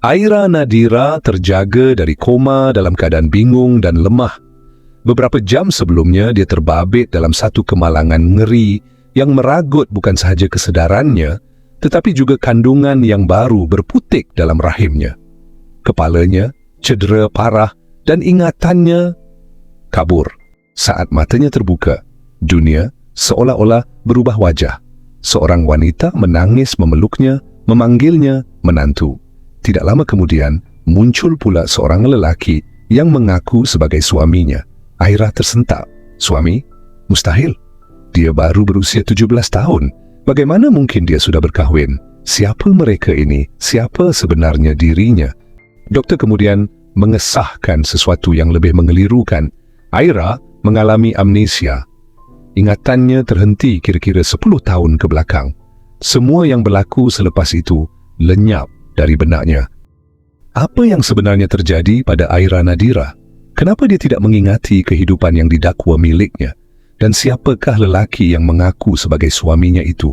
Aira Nadira terjaga dari koma dalam keadaan bingung dan lemah. Beberapa jam sebelumnya dia terbabit dalam satu kemalangan ngeri yang meragut bukan sahaja kesedarannya, tetapi juga kandungan yang baru berputik dalam rahimnya. Kepalanya cedera parah dan ingatannya kabur. Saat matanya terbuka, dunia seolah-olah berubah wajah. Seorang wanita menangis memeluknya, memanggilnya menantu. Tidak lama kemudian, muncul pula seorang lelaki yang mengaku sebagai suaminya. Aira tersentak. Suami? Mustahil. Dia baru berusia 17 tahun. Bagaimana mungkin dia sudah berkahwin? Siapa mereka ini? Siapa sebenarnya dirinya? Dokter kemudian mengesahkan sesuatu yang lebih mengelirukan. Aira mengalami amnesia. Ingatannya terhenti kira-kira 10 tahun ke belakang. Semua yang berlaku selepas itu lenyap dari benaknya. Apa yang sebenarnya terjadi pada Aira Nadira? Kenapa dia tidak mengingati kehidupan yang didakwa miliknya? Dan siapakah lelaki yang mengaku sebagai suaminya itu?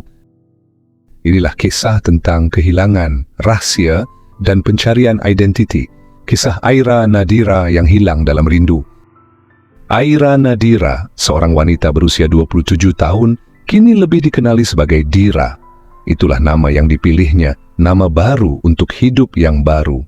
Inilah kisah tentang kehilangan, rahsia, dan pencarian identiti. Kisah Aira Nadira yang hilang dalam rindu. Aira Nadira, seorang wanita berusia 27 tahun, kini lebih dikenali sebagai Dira. Itulah nama yang dipilihnya, nama baru untuk hidup yang baru.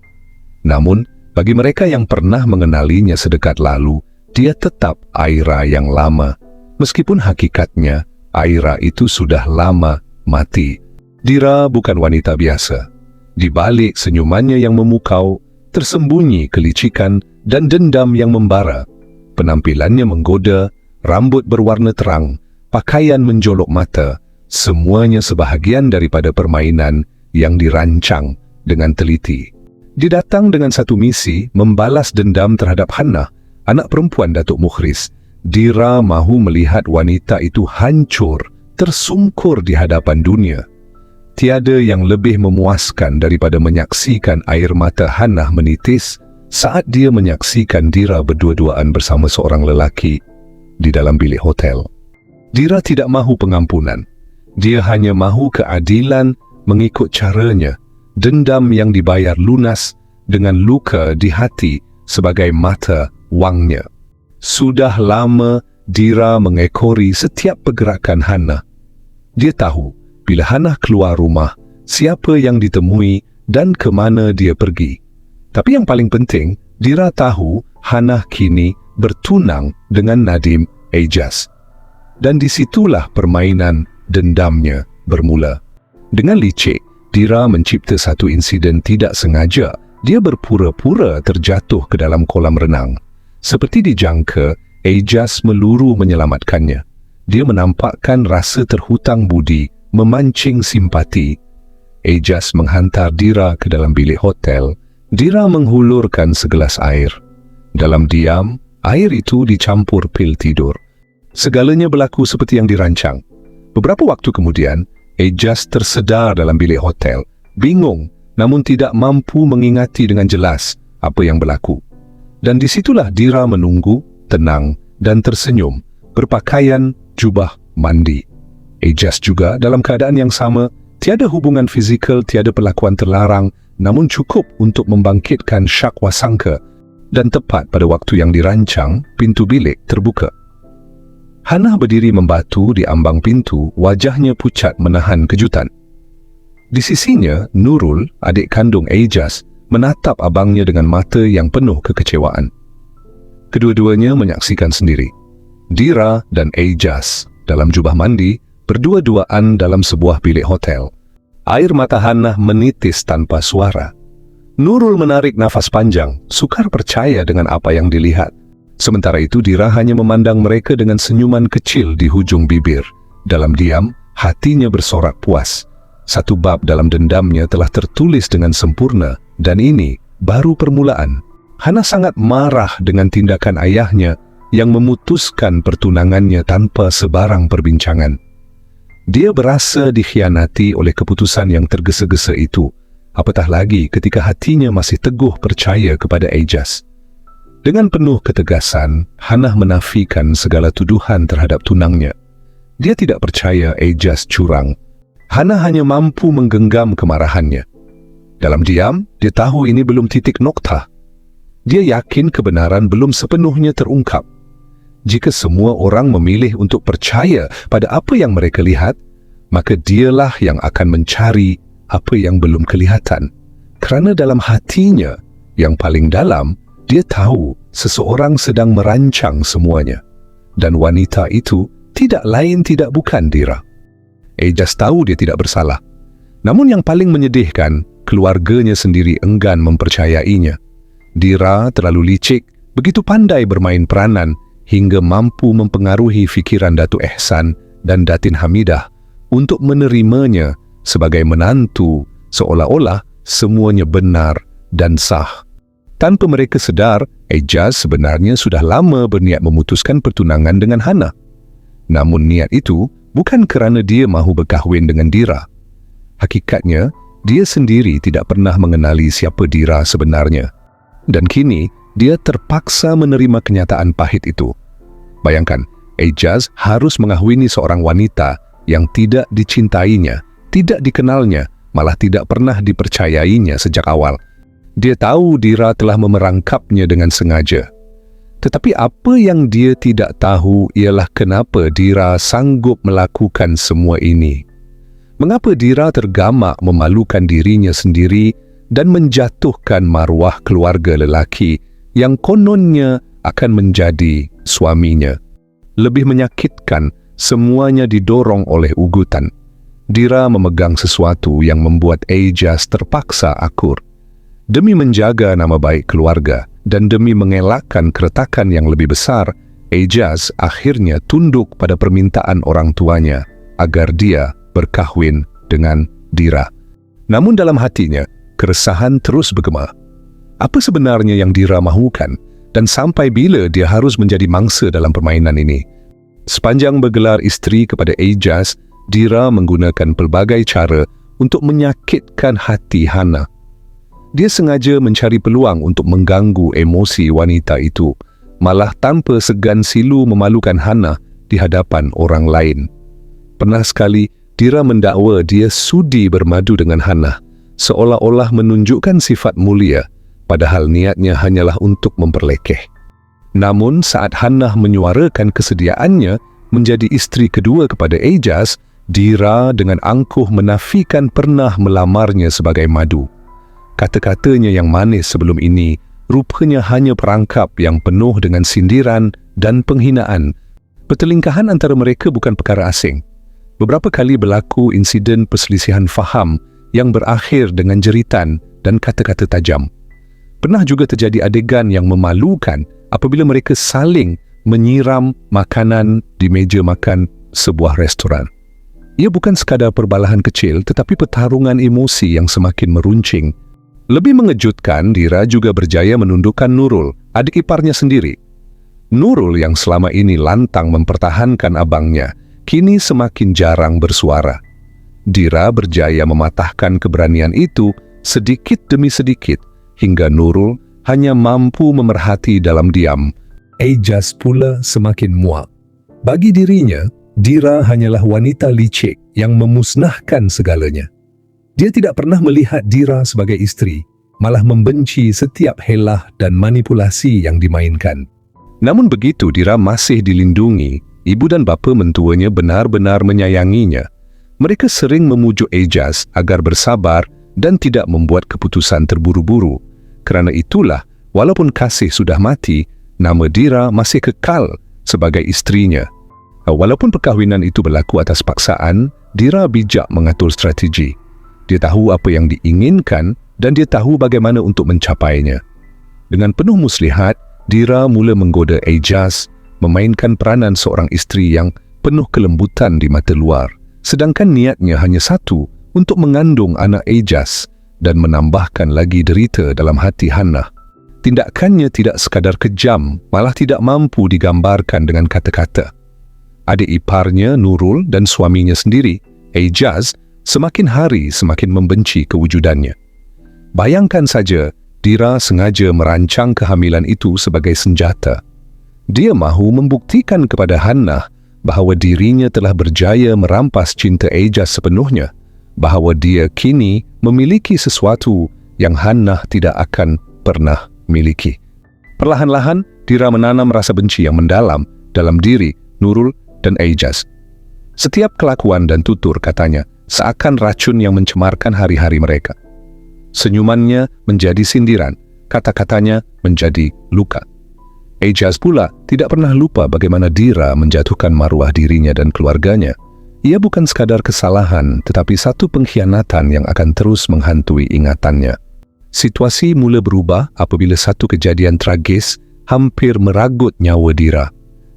Namun, bagi mereka yang pernah mengenalinya sedekat lalu, dia tetap Aira yang lama. Meskipun hakikatnya, Aira itu sudah lama mati. Dira bukan wanita biasa. Di balik senyumannya yang memukau, tersembunyi kelicikan dan dendam yang membara. Penampilannya menggoda, rambut berwarna terang, pakaian menjolok mata, semuanya sebahagian daripada permainan yang dirancang dengan teliti. Dia datang dengan satu misi, membalas dendam terhadap Hannah, anak perempuan Datuk Mukhris. Dira mahu melihat wanita itu hancur, tersungkur di hadapan dunia. Tiada yang lebih memuaskan daripada menyaksikan air mata Hannah menitis saat dia menyaksikan Dira berdua-duaan bersama seorang lelaki di dalam bilik hotel. Dira tidak mahu pengampunan. Dia hanya mahu keadilan mengikut caranya, dendam yang dibayar lunas dengan luka di hati sebagai mata wangnya. Sudah lama Dira mengekori setiap pergerakan Hannah. Dia tahu bila Hannah keluar rumah, siapa yang ditemui dan ke mana dia pergi. Tapi yang paling penting, Dira tahu Hannah kini bertunang dengan Nadim Ejaz. Dan disitulah permainan dendamnya bermula. Dengan licik, Dira mencipta satu insiden tidak sengaja. Dia berpura-pura terjatuh ke dalam kolam renang. Seperti dijangka, Ejaz meluru menyelamatkannya. Dia menampakkan rasa terhutang budi, memancing simpati. Ejaz menghantar Dira ke dalam bilik hotel. Dira menghulurkan segelas air. Dalam diam, air itu dicampur pil tidur. Segalanya berlaku seperti yang dirancang. Beberapa waktu kemudian, Ejaz tersedar dalam bilik hotel, bingung namun tidak mampu mengingati dengan jelas apa yang berlaku. Dan disitulah Dira menunggu, tenang dan tersenyum, berpakaian jubah mandi. Ejaz juga dalam keadaan yang sama, tiada hubungan fizikal, tiada perlakuan terlarang, namun cukup untuk membangkitkan syak wasangka. Dan tepat pada waktu yang dirancang, pintu bilik terbuka. Hannah berdiri membatu di ambang pintu, wajahnya pucat menahan kejutan. Di sisinya, Nurul, adik kandung Ejaz, menatap abangnya dengan mata yang penuh kekecewaan. Kedua-duanya menyaksikan sendiri. Dira dan Ejaz dalam jubah mandi, berdua-duaan dalam sebuah bilik hotel. Air mata Hannah menitis tanpa suara. Nurul menarik nafas panjang, sukar percaya dengan apa yang dilihat. Sementara itu Dira hanya memandang mereka dengan senyuman kecil di hujung bibir. Dalam diam, hatinya bersorak puas. Satu bab dalam dendamnya telah tertulis dengan sempurna, dan ini baru permulaan. Hannah sangat marah dengan tindakan ayahnya yang memutuskan pertunangannya tanpa sebarang perbincangan. Dia berasa dikhianati oleh keputusan yang tergesa-gesa itu, apatah lagi ketika hatinya masih teguh percaya kepada Ejaz. Dengan penuh ketegasan, Hannah menafikan segala tuduhan terhadap tunangnya. Dia tidak percaya Ejaz curang. Hannah hanya mampu menggenggam kemarahannya. Dalam diam, dia tahu ini belum titik noktah. Dia yakin kebenaran belum sepenuhnya terungkap. Jika semua orang memilih untuk percaya pada apa yang mereka lihat, maka dialah yang akan mencari apa yang belum kelihatan. Kerana dalam hatinya, yang paling dalam, dia tahu seseorang sedang merancang semuanya. Dan wanita itu tidak lain tidak bukan Dira. Ejaz tahu dia tidak bersalah. Namun yang paling menyedihkan, keluarganya sendiri enggan mempercayainya. Dira terlalu licik, begitu pandai bermain peranan hingga mampu mempengaruhi fikiran Datuk Ehsan dan Datin Hamidah untuk menerimanya sebagai menantu seolah-olah semuanya benar dan sah. Tanpa mereka sedar, Ejaz sebenarnya sudah lama berniat memutuskan pertunangan dengan Hana. Namun niat itu bukan kerana dia mahu berkahwin dengan Dira. Hakikatnya, dia sendiri tidak pernah mengenali siapa Dira sebenarnya. Dan kini, dia terpaksa menerima kenyataan pahit itu. Bayangkan, Ejaz harus mengahwini seorang wanita yang tidak dicintainya, tidak dikenalnya, malah tidak pernah dipercayainya sejak awal. Dia tahu Dira telah memerangkapnya dengan sengaja. Tetapi apa yang dia tidak tahu ialah kenapa Dira sanggup melakukan semua ini. Mengapa Dira tergamak memalukan dirinya sendiri dan menjatuhkan maruah keluarga lelaki yang kononnya akan menjadi suaminya. Lebih menyakitkan, semuanya didorong oleh ugutan. Dira memegang sesuatu yang membuat Ejaz terpaksa akur. Demi menjaga nama baik keluarga dan demi mengelakkan keretakan yang lebih besar, Ejaz akhirnya tunduk pada permintaan orang tuanya agar dia berkahwin dengan Dira. Namun dalam hatinya, keresahan terus bergema. Apa sebenarnya yang Dira mahukan dan sampai bila dia harus menjadi mangsa dalam permainan ini? Sepanjang bergelar isteri kepada Ejaz, Dira menggunakan pelbagai cara untuk menyakitkan hati Hana. Dia sengaja mencari peluang untuk mengganggu emosi wanita itu, malah tanpa segan silu memalukan Hana di hadapan orang lain. Pernah sekali, Dira mendakwa dia sudi bermadu dengan Hana, seolah-olah menunjukkan sifat mulia, padahal niatnya hanyalah untuk memperlekeh. Namun saat Hana menyuarakan kesediaannya menjadi isteri kedua kepada Ejaz, Dira dengan angkuh menafikan pernah melamarnya sebagai madu. Kata-katanya yang manis sebelum ini rupanya hanya perangkap yang penuh dengan sindiran dan penghinaan. Pertelingkahan antara mereka bukan perkara asing. Beberapa kali berlaku insiden perselisihan faham yang berakhir dengan jeritan dan kata-kata tajam. Pernah juga terjadi adegan yang memalukan apabila mereka saling menyiram makanan di meja makan sebuah restoran. Ia bukan sekadar perbalahan kecil tetapi pertarungan emosi yang semakin meruncing. Lebih mengejutkan, Dira juga berjaya menundukkan Nurul, adik iparnya sendiri. Nurul yang selama ini lantang mempertahankan abangnya, kini semakin jarang bersuara. Dira berjaya mematahkan keberanian itu sedikit demi sedikit, hingga Nurul hanya mampu memerhati dalam diam. Ejaz pula semakin muak. Bagi dirinya, Dira hanyalah wanita licik yang memusnahkan segalanya. Dia tidak pernah melihat Dira sebagai isteri, malah membenci setiap helah dan manipulasi yang dimainkan. Namun begitu Dira masih dilindungi, ibu dan bapa mentuanya benar-benar menyayanginya. Mereka sering memujuk Ejaz agar bersabar dan tidak membuat keputusan terburu-buru. Kerana itulah, walaupun kasih sudah mati, nama Dira masih kekal sebagai isterinya. Walaupun perkahwinan itu berlaku atas paksaan, Dira bijak mengatur strategi. Dia tahu apa yang diinginkan dan dia tahu bagaimana untuk mencapainya. Dengan penuh muslihat, Dira mula menggoda Ejaz, memainkan peranan seorang isteri yang penuh kelembutan di mata luar. Sedangkan niatnya hanya satu, untuk mengandung anak Ejaz dan menambahkan lagi derita dalam hati Hana. Tindakannya tidak sekadar kejam, malah tidak mampu digambarkan dengan kata-kata. Adik iparnya, Nurul, dan suaminya sendiri, Ejaz, semakin hari semakin membenci kewujudannya. Bayangkan saja, Dira sengaja merancang kehamilan itu sebagai senjata. Dia mahu membuktikan kepada Hana bahawa dirinya telah berjaya merampas cinta Ejaz sepenuhnya, bahawa dia kini memiliki sesuatu yang Hannah tidak akan pernah miliki. Perlahan-lahan, Dira menanam rasa benci yang mendalam dalam diri Nurul dan Ejaz. Setiap kelakuan dan tutur katanya seakan racun yang mencemarkan hari-hari mereka. Senyumannya menjadi sindiran, kata-katanya menjadi luka. Ejaz pula tidak pernah lupa bagaimana Dira menjatuhkan maruah dirinya dan keluarganya. Ia bukan sekadar kesalahan, tetapi satu pengkhianatan yang akan terus menghantui ingatannya. Situasi mula berubah apabila satu kejadian tragis hampir meragut nyawa Dira.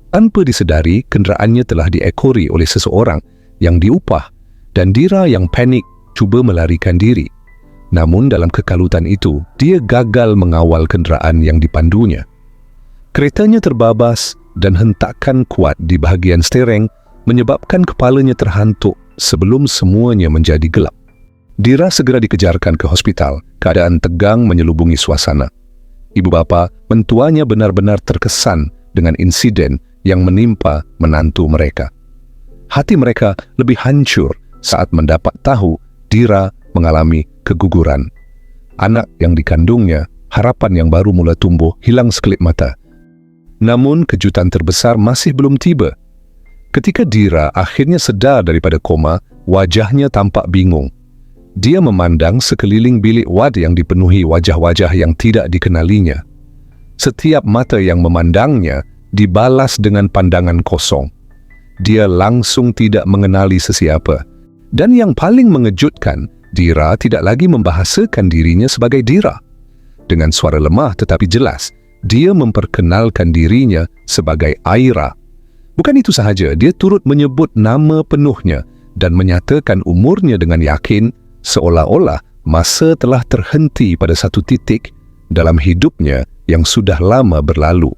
Tanpa disedari, kenderaannya telah diekori oleh seseorang yang diupah dan Dira yang panik cuba melarikan diri. Namun dalam kekalutan itu, dia gagal mengawal kenderaan yang dipandunya. Keretanya terbabas dan hentakan kuat di bahagian stereng menyebabkan kepalanya terhantuk sebelum semuanya menjadi gelap. Dira segera dikejarkan ke hospital. Keadaan tegang menyelubungi suasana. Ibu bapa mentuanya benar-benar terkesan dengan insiden yang menimpa menantu mereka. Hati mereka lebih hancur saat mendapat tahu Dira mengalami keguguran. Anak yang dikandungnya, harapan yang baru mula tumbuh, hilang sekelip mata. Namun kejutan terbesar masih belum tiba. Ketika Dira akhirnya sedar daripada koma, wajahnya tampak bingung. Dia memandang sekeliling bilik wad yang dipenuhi wajah-wajah yang tidak dikenalinya. Setiap mata yang memandangnya dibalas dengan pandangan kosong. Dia langsung tidak mengenali sesiapa. Dan yang paling mengejutkan, Dira tidak lagi membahasakan dirinya sebagai Dira. Dengan suara lemah tetapi jelas, dia memperkenalkan dirinya sebagai Aira. Bukan itu sahaja, dia turut menyebut nama penuhnya dan menyatakan umurnya dengan yakin, seolah-olah masa telah terhenti pada satu titik dalam hidupnya yang sudah lama berlalu.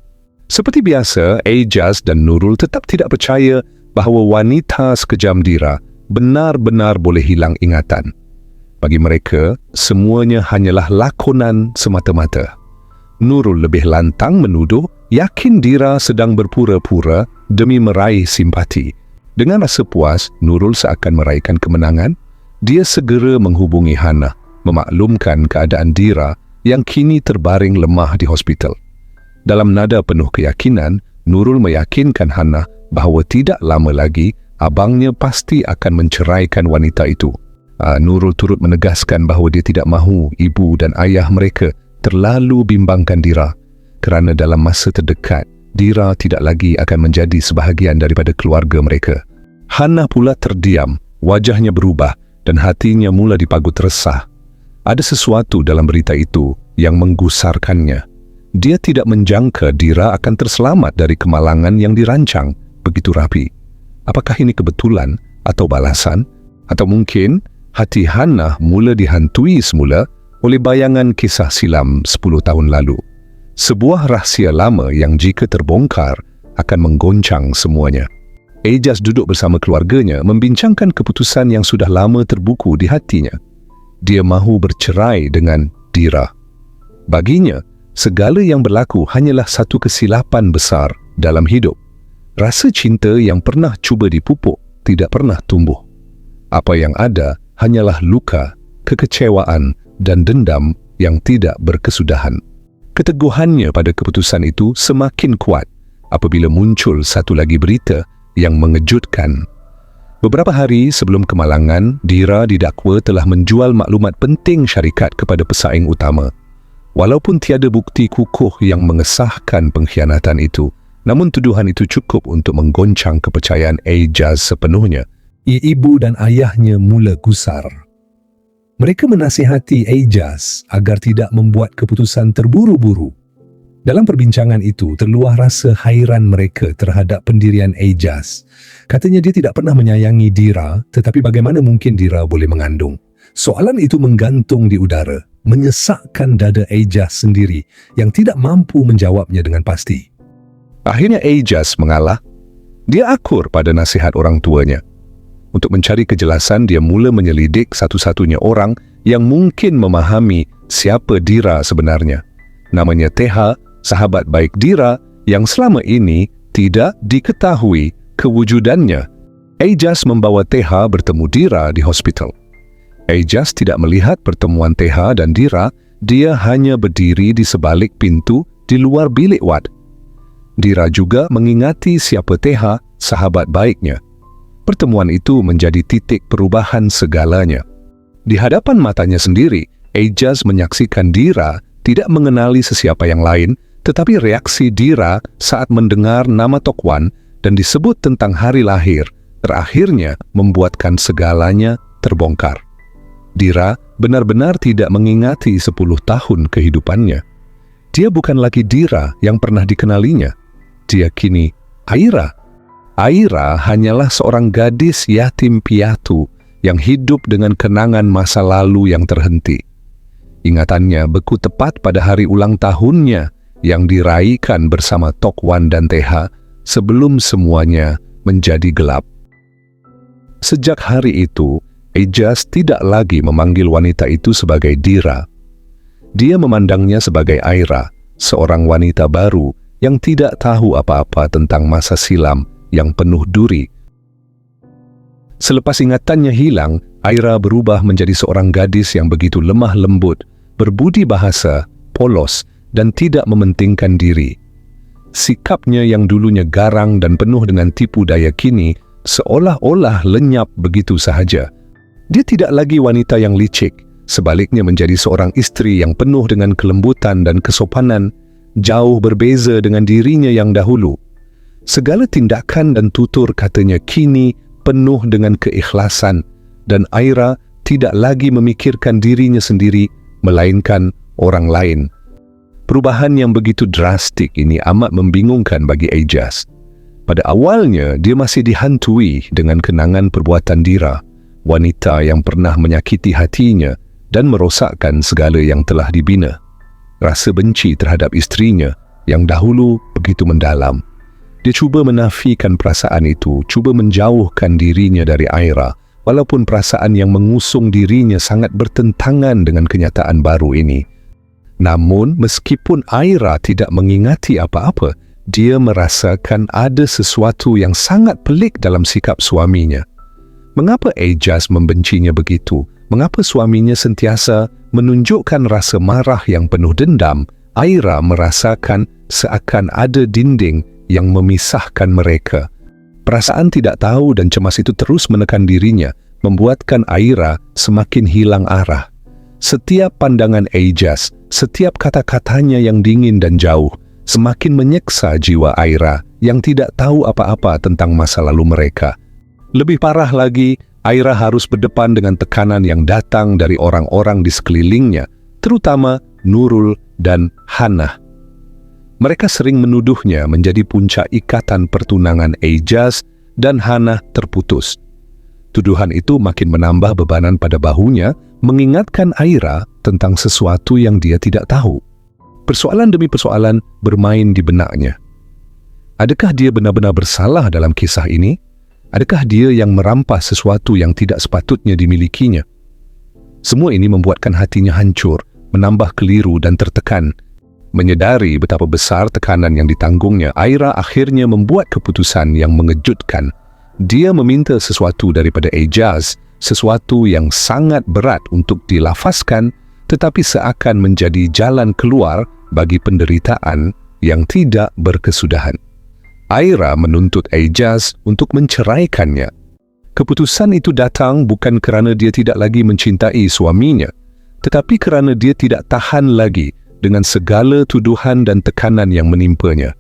Seperti biasa, Ejaz dan Nurul tetap tidak percaya bahawa wanita sekejam Dira benar-benar boleh hilang ingatan. Bagi mereka, semuanya hanyalah lakonan semata-mata. Nurul lebih lantang menuduh yakin Dira sedang berpura-pura demi meraih simpati. Dengan rasa puas, Nurul seakan meraihkan kemenangan. Dia segera menghubungi Hannah, memaklumkan keadaan Dira yang kini terbaring lemah di hospital. Dalam nada penuh keyakinan, Nurul meyakinkan Hannah bahawa tidak lama lagi abangnya pasti akan menceraikan wanita itu. Nurul turut menegaskan bahawa dia tidak mahu ibu dan ayah mereka terlalu bimbangkan Dira, kerana dalam masa terdekat, Dira tidak lagi akan menjadi sebahagian daripada keluarga mereka. Hannah pula terdiam, wajahnya berubah dan hatinya mula dipagut resah. Ada sesuatu dalam berita itu yang menggusarkannya. Dia tidak menjangka Dira akan terselamat dari kemalangan yang dirancang begitu rapi. Apakah ini kebetulan atau balasan? Atau mungkin hati Hannah mula dihantui semula oleh bayangan kisah silam 10 tahun lalu. Sebuah rahsia lama yang jika terbongkar akan menggoncang semuanya. Ejaz duduk bersama keluarganya membincangkan keputusan yang sudah lama terbuku di hatinya. Dia mahu bercerai dengan Dira. Baginya, segala yang berlaku hanyalah satu kesilapan besar dalam hidup. Rasa cinta yang pernah cuba dipupuk tidak pernah tumbuh. Apa yang ada hanyalah luka, kekecewaan dan dendam yang tidak berkesudahan. Keteguhannya pada keputusan itu semakin kuat apabila muncul satu lagi berita yang mengejutkan. Beberapa hari sebelum kemalangan, Dira didakwa telah menjual maklumat penting syarikat kepada pesaing utama. Walaupun tiada bukti kukuh yang mengesahkan pengkhianatan itu, namun tuduhan itu cukup untuk menggoncang kepercayaan Ejaz sepenuhnya. Ibu dan ayahnya mula gusar. Mereka menasihati Ejaz agar tidak membuat keputusan terburu-buru. Dalam perbincangan itu, terluah rasa hairan mereka terhadap pendirian Ejaz. Katanya dia tidak pernah menyayangi Dira, tetapi bagaimana mungkin Dira boleh mengandung? Soalan itu menggantung di udara, menyesakkan dada Ejaz sendiri yang tidak mampu menjawabnya dengan pasti. Akhirnya Ejaz mengalah. Dia akur pada nasihat orang tuanya. Untuk mencari kejelasan, dia mula menyelidik satu-satunya orang yang mungkin memahami siapa Dira sebenarnya. Namanya Teha, sahabat baik Dira yang selama ini tidak diketahui kewujudannya. Ejaz membawa Teha bertemu Dira di hospital. Ejaz tidak melihat pertemuan Teha dan Dira, dia hanya berdiri di sebalik pintu di luar bilik Wad. Dira juga mengingati siapa Teha, sahabat baiknya. Pertemuan itu menjadi titik perubahan segalanya. Di hadapan matanya sendiri, Ejaz menyaksikan Dira tidak mengenali sesiapa yang lain, tetapi reaksi Dira saat mendengar nama Tok Wan dan disebut tentang hari lahir, terakhirnya membuatkan segalanya terbongkar. Dira benar-benar tidak mengingati 10 tahun kehidupannya. Dia bukan lagi Dira yang pernah dikenalinya. Dia kini Aira. Aira hanyalah seorang gadis yatim piatu yang hidup dengan kenangan masa lalu yang terhenti. Ingatannya beku tepat pada hari ulang tahunnya yang diraihkan bersama Tok Wan dan Teha sebelum semuanya menjadi gelap. Sejak hari itu, Ejaz tidak lagi memanggil wanita itu sebagai Dira. Dia memandangnya sebagai Aira, seorang wanita baru yang tidak tahu apa-apa tentang masa silam yang penuh duri. Selepas ingatannya hilang, Aira berubah menjadi seorang gadis yang begitu lemah lembut, berbudi bahasa, polos, dan tidak mementingkan diri. Sikapnya yang dulunya garang dan penuh dengan tipu daya kini seolah-olah lenyap begitu sahaja. Dia tidak lagi wanita yang licik, sebaliknya menjadi seorang istri yang penuh dengan kelembutan dan kesopanan, jauh berbeza dengan dirinya yang dahulu. Segala tindakan dan tutur katanya kini penuh dengan keikhlasan, dan Aira tidak lagi memikirkan dirinya sendiri, melainkan orang lain. Perubahan yang begitu drastik ini amat membingungkan bagi Ejaz. Pada awalnya, dia masih dihantui dengan kenangan perbuatan Dira, wanita yang pernah menyakiti hatinya dan merosakkan segala yang telah dibina. Rasa benci terhadap istrinya yang dahulu begitu mendalam. Dia cuba menafikan perasaan itu, cuba menjauhkan dirinya dari Aira, walaupun perasaan yang mengusung dirinya sangat bertentangan dengan kenyataan baru ini. Namun, meskipun Aira tidak mengingati apa-apa, dia merasakan ada sesuatu yang sangat pelik dalam sikap suaminya. Mengapa Ejaz membencinya begitu? Mengapa suaminya sentiasa menunjukkan rasa marah yang penuh dendam? Aira merasakan seakan ada dinding yang memisahkan mereka. Perasaan tidak tahu dan cemas itu terus menekan dirinya, membuatkan Aira semakin hilang arah. Setiap pandangan Ejaz, setiap kata-katanya yang dingin dan jauh, semakin menyeksa jiwa Aira yang tidak tahu apa-apa tentang masa lalu mereka. Lebih parah lagi, Aira harus berdepan dengan tekanan yang datang dari orang-orang di sekelilingnya, terutama Nurul dan Hannah. Mereka sering menuduhnya menjadi puncak ikatan pertunangan Ejaz dan Hannah terputus. Tuduhan itu makin menambah bebanan pada bahunya, mengingatkan Aira tentang sesuatu yang dia tidak tahu. Persoalan demi persoalan bermain di benaknya. Adakah dia benar-benar bersalah dalam kisah ini? Adakah dia yang merampas sesuatu yang tidak sepatutnya dimilikinya? Semua ini membuatkan hatinya hancur, menambah keliru dan tertekan. Menyedari betapa besar tekanan yang ditanggungnya, Aira akhirnya membuat keputusan yang mengejutkan. Dia meminta sesuatu daripada Ejaz, sesuatu yang sangat berat untuk dilafazkan, tetapi seakan menjadi jalan keluar bagi penderitaan yang tidak berkesudahan. Aira menuntut Ejaz untuk menceraikannya. Keputusan itu datang bukan kerana dia tidak lagi mencintai suaminya, tetapi kerana dia tidak tahan lagi dengan segala tuduhan dan tekanan yang menimpanya.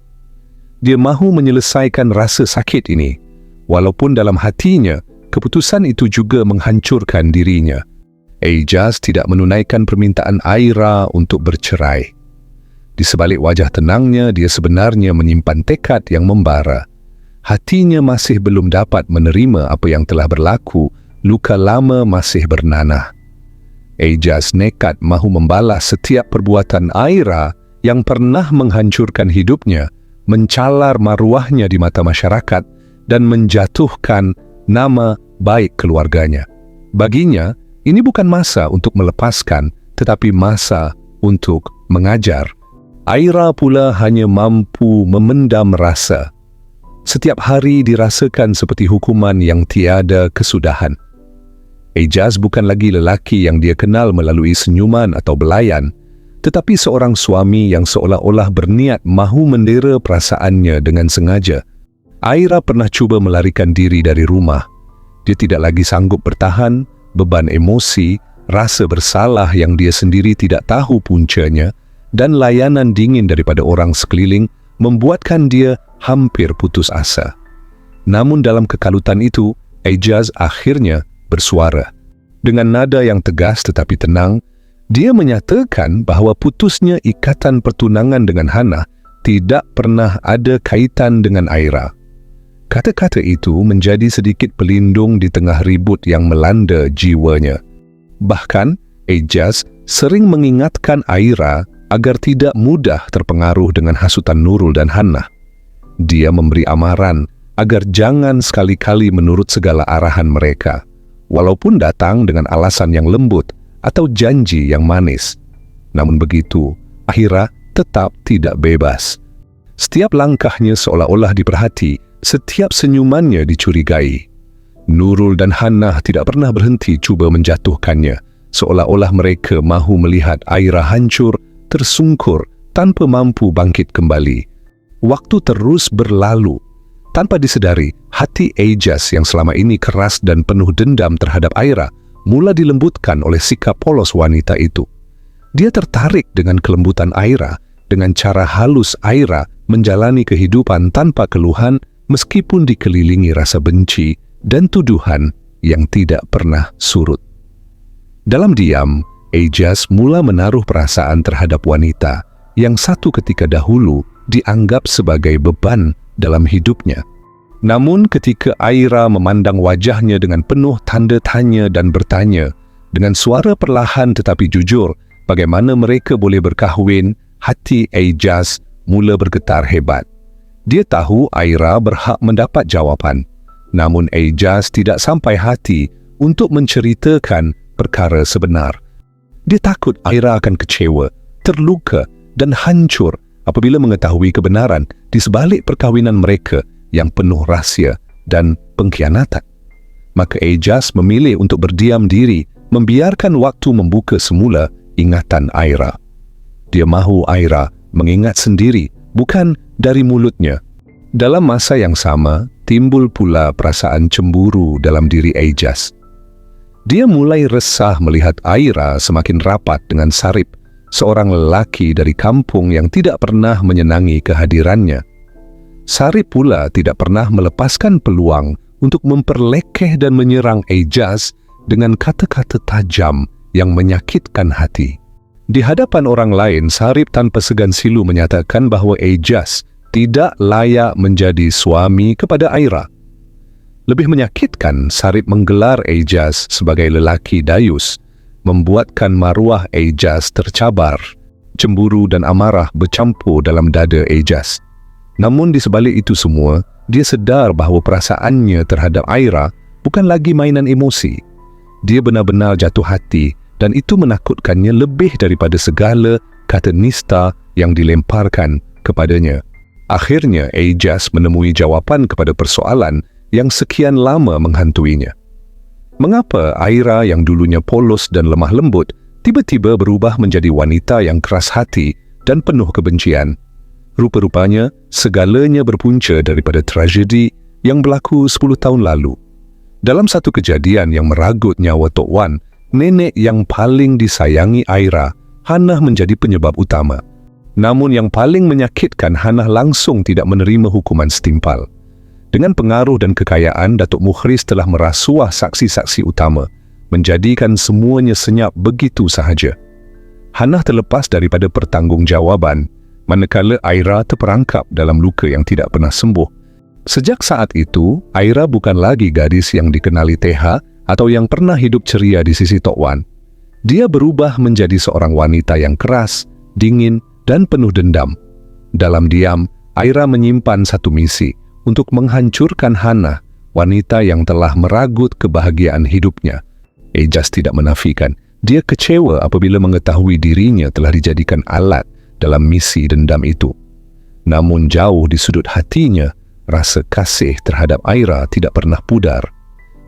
Dia mahu menyelesaikan rasa sakit ini, walaupun dalam hatinya, keputusan itu juga menghancurkan dirinya. Ejaz tidak menunaikan permintaan Aira untuk bercerai. Di sebalik wajah tenangnya, dia sebenarnya menyimpan tekad yang membara. Hatinya masih belum dapat menerima apa yang telah berlaku, luka lama masih bernanah. Ejaz nekat mahu membalas setiap perbuatan Aira yang pernah menghancurkan hidupnya, mencalar maruahnya di mata masyarakat, dan menjatuhkan nama baik keluarganya. Baginya, ini bukan masa untuk melepaskan, tetapi masa untuk mengajar. Aira pula hanya mampu memendam rasa. Setiap hari dirasakan seperti hukuman yang tiada kesudahan. Ejaz bukan lagi lelaki yang dia kenal melalui senyuman atau belayan, tetapi seorang suami yang seolah-olah berniat mahu mendera perasaannya dengan sengaja. Aira pernah cuba melarikan diri dari rumah. Dia tidak lagi sanggup bertahan, beban emosi, rasa bersalah yang dia sendiri tidak tahu puncanya, dan layanan dingin daripada orang sekeliling membuatkan dia hampir putus asa. Namun dalam kekalutan itu, Ejaz akhirnya bersuara. Dengan nada yang tegas tetapi tenang, dia menyatakan bahawa putusnya ikatan pertunangan dengan Hannah tidak pernah ada kaitan dengan Aira. Kata-kata itu menjadi sedikit pelindung di tengah ribut yang melanda jiwanya. Bahkan, Ejaz sering mengingatkan Aira agar tidak mudah terpengaruh dengan hasutan Nurul dan Hannah. Dia memberi amaran agar jangan sekali-kali menurut segala arahan mereka, walaupun datang dengan alasan yang lembut atau janji yang manis. Namun begitu, Aira tetap tidak bebas. Setiap langkahnya seolah-olah diperhati, setiap senyumannya dicurigai. Nurul dan Hannah tidak pernah berhenti cuba menjatuhkannya, seolah-olah mereka mahu melihat Aira hancur, tersungkur, tanpa mampu bangkit kembali. Waktu terus berlalu. Tanpa disedari, hati Ejaz yang selama ini keras dan penuh dendam terhadap Aira mula dilembutkan oleh sikap polos wanita itu. Dia tertarik dengan kelembutan Aira, dengan cara halus Aira menjalani kehidupan tanpa keluhan meskipun dikelilingi rasa benci dan tuduhan yang tidak pernah surut. Dalam diam, Ejaz mula menaruh perasaan terhadap wanita yang satu ketika dahulu dianggap sebagai beban dalam hidupnya. Namun ketika Aira memandang wajahnya dengan penuh tanda tanya dan bertanya, dengan suara perlahan tetapi jujur, bagaimana mereka boleh berkahwin, hati Ejaz mula bergetar hebat. Dia tahu Aira berhak mendapat jawapan, namun Ejaz tidak sampai hati untuk menceritakan perkara sebenar. Dia takut Aira akan kecewa, terluka dan hancur apabila mengetahui kebenaran di sebalik perkahwinan mereka yang penuh rahsia dan pengkhianatan. Maka Ejaz memilih untuk berdiam diri, membiarkan waktu membuka semula ingatan Aira. Dia mahu Aira mengingat sendiri, bukan dari mulutnya. Dalam masa yang sama, timbul pula perasaan cemburu dalam diri Ejaz. Dia mulai resah melihat Aira semakin rapat dengan Sarip, seorang lelaki dari kampung yang tidak pernah menyenangi kehadirannya. Sarip pula tidak pernah melepaskan peluang untuk memperlekeh dan menyerang Ejaz dengan kata-kata tajam yang menyakitkan hati. Di hadapan orang lain, Sarip tanpa segan silu menyatakan bahawa Ejaz tidak layak menjadi suami kepada Aira. Lebih menyakitkan, Sarip menggelar Ejaz sebagai lelaki dayus, membuatkan maruah Ejaz tercabar. Cemburu dan amarah bercampur dalam dada Ejaz. Namun di sebalik itu semua, dia sedar bahawa perasaannya terhadap Aira bukan lagi mainan emosi. Dia benar-benar jatuh hati dan itu menakutkannya lebih daripada segala kata nista yang dilemparkan kepadanya. Akhirnya, Ejaz menemui jawapan kepada persoalan yang sekian lama menghantuinya. Mengapa Aira yang dulunya polos dan lemah lembut tiba-tiba berubah menjadi wanita yang keras hati dan penuh kebencian? Rupa-rupanya, segalanya berpunca daripada tragedi yang berlaku 10 tahun lalu. Dalam satu kejadian yang meragut nyawa Tok Wan, nenek yang paling disayangi Aira, Hannah menjadi penyebab utama. Namun yang paling menyakitkan, Hannah langsung tidak menerima hukuman setimpal. Dengan pengaruh dan kekayaan, Datuk Mukhris telah merasuah saksi-saksi utama, menjadikan semuanya senyap begitu sahaja. Hannah terlepas daripada pertanggungjawaban, manakala Aira terperangkap dalam luka yang tidak pernah sembuh. Sejak saat itu, Aira bukan lagi gadis yang dikenali teha atau yang pernah hidup ceria di sisi Tok Wan. Dia berubah menjadi seorang wanita yang keras, dingin, dan penuh dendam. Dalam diam, Aira menyimpan satu misi untuk menghancurkan Hannah, wanita yang telah meragut kebahagiaan hidupnya. Ejaz tidak menafikan, dia kecewa apabila mengetahui dirinya telah dijadikan alat dalam misi dendam itu. Namun jauh di sudut hatinya, rasa kasih terhadap Aira tidak pernah pudar.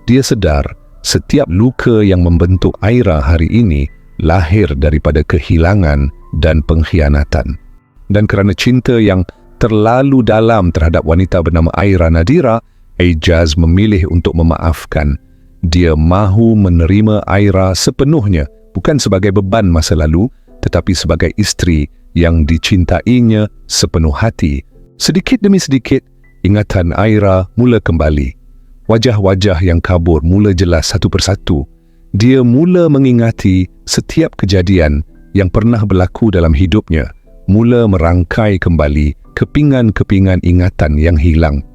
Dia sedar, setiap luka yang membentuk Aira hari ini lahir daripada kehilangan dan pengkhianatan. Dan kerana cinta yang terlalu dalam terhadap wanita bernama Aira Nadira, Ejaz memilih untuk memaafkan. Dia mahu menerima Aira sepenuhnya, bukan sebagai beban masa lalu, tetapi sebagai isteri yang dicintainya sepenuh hati. Sedikit demi sedikit, ingatan Aira mula kembali. Wajah-wajah yang kabur mula jelas satu persatu. Dia mula mengingati setiap kejadian yang pernah berlaku dalam hidupnya, mula merangkai kembali kepingan-kepingan ingatan yang hilang.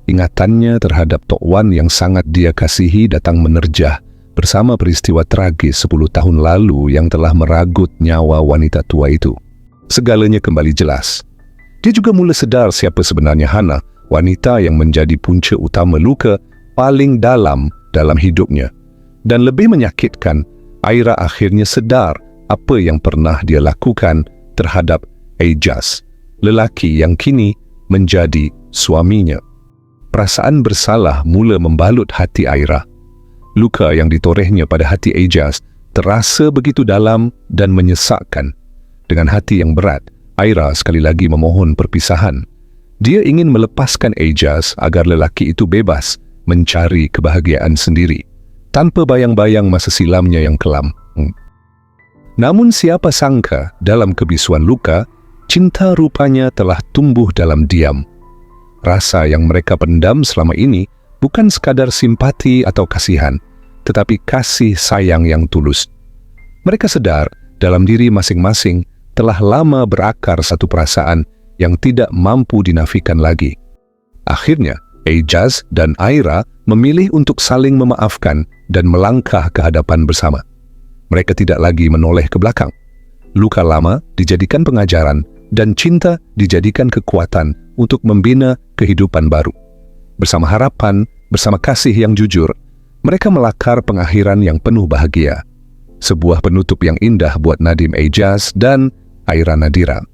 Ingatannya terhadap Tok Wan yang sangat dia kasihi datang menerjah bersama peristiwa tragis 10 tahun lalu yang telah meragut nyawa wanita tua itu. Segalanya kembali jelas. Dia juga mula sedar siapa sebenarnya Hana, wanita yang menjadi punca utama luka paling dalam hidupnya. Dan lebih menyakitkan, Aira akhirnya sedar apa yang pernah dia lakukan terhadap Ejaz, lelaki yang kini menjadi suaminya. Perasaan bersalah mula membalut hati Aira. Luka yang ditorehnya pada hati Ejaz terasa begitu dalam dan menyesakkan. Dengan hati yang berat, Aira sekali lagi memohon perpisahan. Dia ingin melepaskan Ejaz agar lelaki itu bebas mencari kebahagiaan sendiri, tanpa bayang-bayang masa silamnya yang kelam. Namun siapa sangka dalam kebisuan luka, cinta rupanya telah tumbuh dalam diam. Rasa yang mereka pendam selama ini bukan sekadar simpati atau kasihan, tetapi kasih sayang yang tulus. Mereka sedar dalam diri masing-masing telah lama berakar satu perasaan yang tidak mampu dinafikan lagi. Akhirnya, Ejaz dan Aira memilih untuk saling memaafkan dan melangkah ke hadapan bersama. Mereka tidak lagi menoleh ke belakang. Luka lama dijadikan pengajaran dan cinta dijadikan kekuatan untuk membina kehidupan baru. Bersama harapan, bersama kasih yang jujur, mereka melakar pengakhiran yang penuh bahagia. Sebuah penutup yang indah buat Nadim Ejaz dan Aira Nadira.